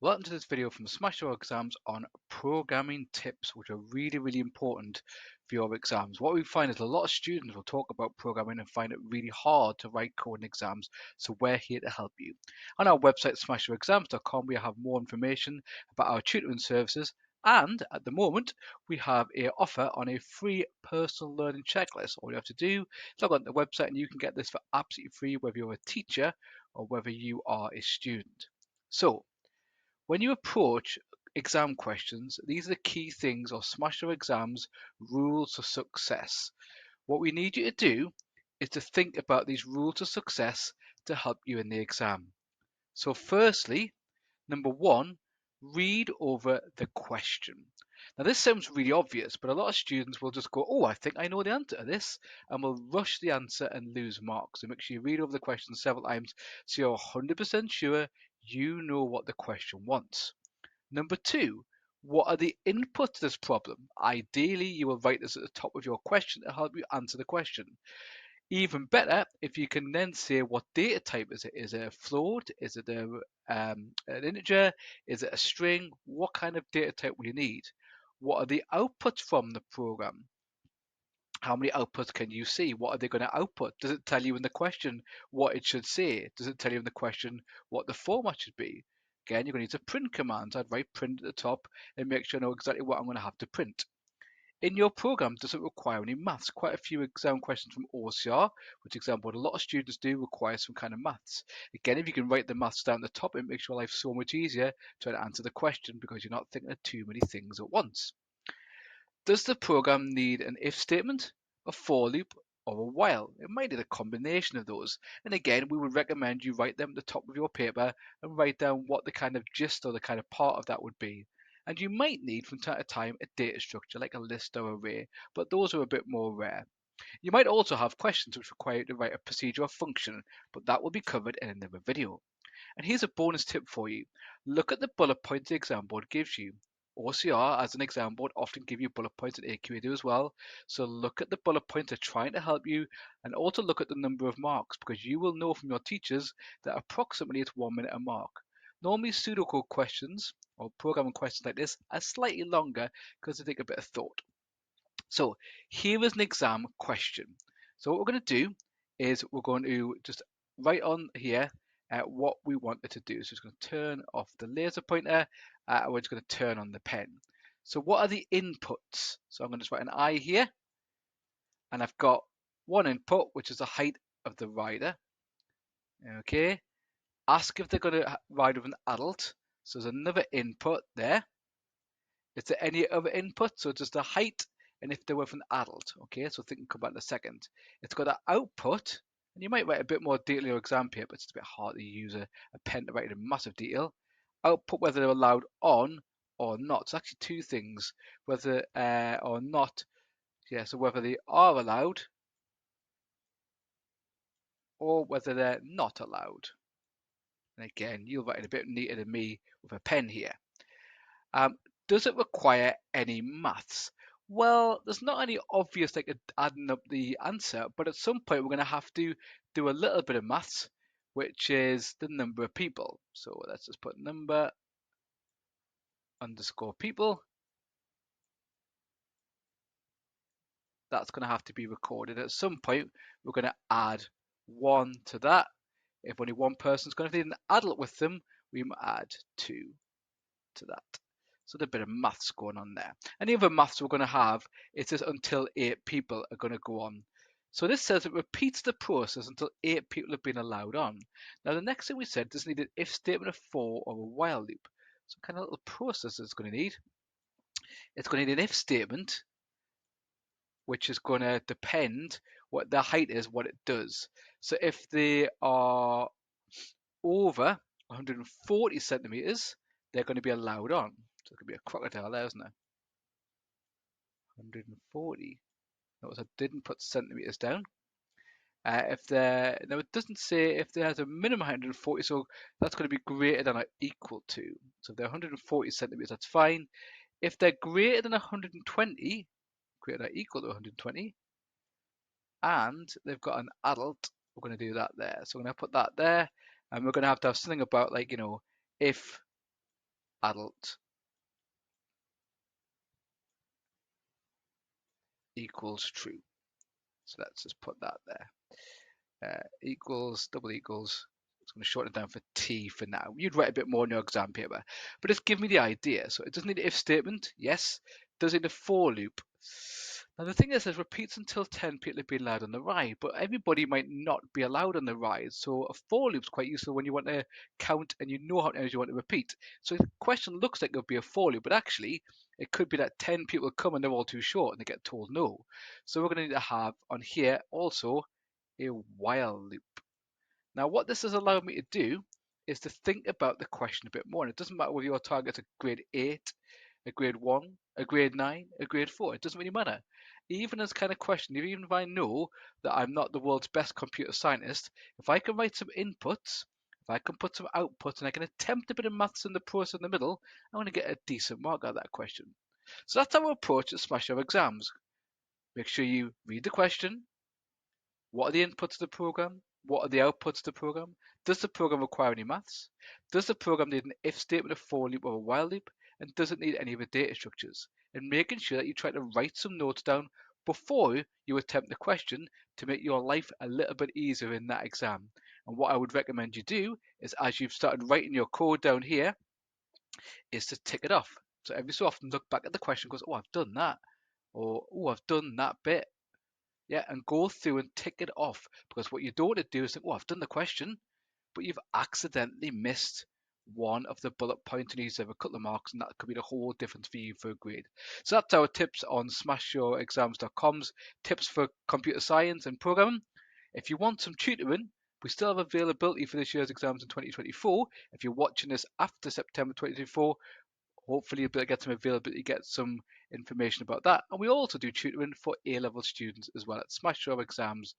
Welcome to this video from Smash Your Exams on programming tips, which are really important for your exams. What we find is a lot of students will talk about programming and find it really hard to write code in exams, so we're here to help you. On our website, smashyourexams.com, we have more information about our tutoring services, and at the moment, we have an offer on a free personal learning checklist. All you have to do is log on to the website and you can get this for absolutely free, whether you're a teacher or whether you are a student. So, when you approach exam questions, these are the key things or Smash Your Exams rules of success. What we need you to do is to think about these rules of success to help you in the exam. So firstly, number one, read over the question. Now this sounds really obvious, but a lot of students will just go, oh, I think I know the answer to this, and will rush the answer and lose marks. So make sure you read over the question several times so you're 100% sure you know what the question wants. Number two, what are the inputs to this problem? Ideally, you will write this at the top of your question to help you answer the question. Even better, if you can then say what data type is it? Is it a float? Is it an integer? Is it a string? What kind of data type will you need? What are the outputs from the program? How many outputs can you see? What are they going to output? Does it tell you in the question what it should say? Does it tell you in the question what the format should be? Again, you're going to use a print command. I'd write print at the top and make sure I know exactly what I'm going to have to print. In your program, does it require any maths? Quite a few exam questions from OCR, which example a lot of students do, require some kind of maths. Again, if you can write the maths down at the top, it makes your life so much easier trying to answer the question because you're not thinking of too many things at once. Does the program need an if statement, a for loop, or a while? It might need a combination of those. And again, we would recommend you write them at the top of your paper and write down what the kind of gist or the kind of part of that would be. And you might need from time to time a data structure like a list or array, but those are a bit more rare. You might also have questions which require you to write a procedure or function, but that will be covered in another video. And here's a bonus tip for you. Look at the bullet points the exam board gives you. OCR, as an exam board, often give you bullet points, and AQA do as well. So look at the bullet points they're trying to help you, and also look at the number of marks, because you will know from your teachers that approximately it's 1 minute a mark. Normally pseudocode questions or programming questions like this are slightly longer because they take a bit of thought. So here is an exam question. So what we're going to do is we're going to just write on here what we wanted to do. So it's going to turn off the laser pointer and we're just going to turn on the pen. So what are the inputs? So I'm going to just write an I here and I've got one input, which is the height of the rider. Okay. Ask if they're going to ride with an adult. So there's another input there. Is there any other input? So just the height and if they're with an adult. Okay, so think and come back in a second. It's got an output, and you might write a bit more detail in your exam paper, but it's a bit hard to use a pen to write in massive detail. Output whether they're allowed on or not. It's actually two things, whether or not. Yeah, so whether they are allowed or whether they're not allowed. And again, you'll write it a bit neater than me with a pen here. Does it require any maths? Well, there's not any obvious like adding up the answer, but at some point we're going to have to do a little bit of maths, which is the number of people. So let's just put number underscore people. That's going to have to be recorded. At some point, we're going to add 1 to that. If only one person's going to need an adult with them, we might add 2 to that. So there's a bit of maths going on there. And the other maths we're going to have is this until 8 people are going to go on. So this says it repeats the process until 8 people have been allowed on. Now the next thing we said does need an if statement, a for, or a while loop. So kind of little process it's going to need. It's going to need an if statement, which is going to depend what the height is, what it does. So if they are over 140 centimeters, they're going to be allowed on. So it could be a crocodile there, isn't it? 140. Notice I didn't put centimeters down. If they're now it doesn't say if there has a minimum 140, so that's going to be greater than or equal to. So if they're 140 centimeters, that's fine. If they're greater than 120, greater than or equal to 120, and they've got an adult, we're going to do that there. So we're going to put that there, and we're going to have something about like if adult equals true. So let's just put that there. Equals, double equals. It's going to shorten it down for T for now. You'd write a bit more in your exam paper, but just give me the idea. So it doesn't need an if statement. Yes. Does it need a for loop? Now the thing is, it repeats until 10 people have been allowed on the ride, but everybody might not be allowed on the ride. So a for loop is quite useful when you want to count and you know how many you want to repeat. So the question looks like it would be a for loop, but actually it could be that 10 people come and they're all too short and they get told no. So we're going to need to have on here also a while loop. Now what this has allowed me to do is to think about the question a bit more. And it doesn't matter whether your target's a grade 8, a grade 1, a grade 9, a grade 4. It doesn't really matter. Even as kind of question, even if I know that I'm not the world's best computer scientist, if I can write some inputs, if I can put some outputs, and I can attempt a bit of maths in the process in the middle, I'm going to get a decent mark out of that question. So that's our approach to Smash Your Exams. Make sure you read the question. What are the inputs to the program? What are the outputs to the program? Does the program require any maths? Does the program need an if statement, a for loop, or a while loop? And does it need any of the data structures? And making sure that you try to write some notes down before you attempt the question to make your life a little bit easier in that exam. And what I would recommend you do is, as you've started writing your code down here, is to tick it off. So every so often look back at the question and goes, oh, I've done that. Or, oh, I've done that bit. Yeah, and go through and tick it off, because what you don't want to do is think, oh, I've done the question, but you've accidentally missed one of the bullet points and you have a couple of marks, and that could be the whole difference for you for a grade. So that's our tips on smashyourexams.com's tips for computer science and programming. If you want some tutoring, we still have availability for this year's exams in 2024. If you're watching this after September 2024, hopefully you'll be able to get some availability, get some information about that. And we also do tutoring for A-level students as well at smashyourexams.com.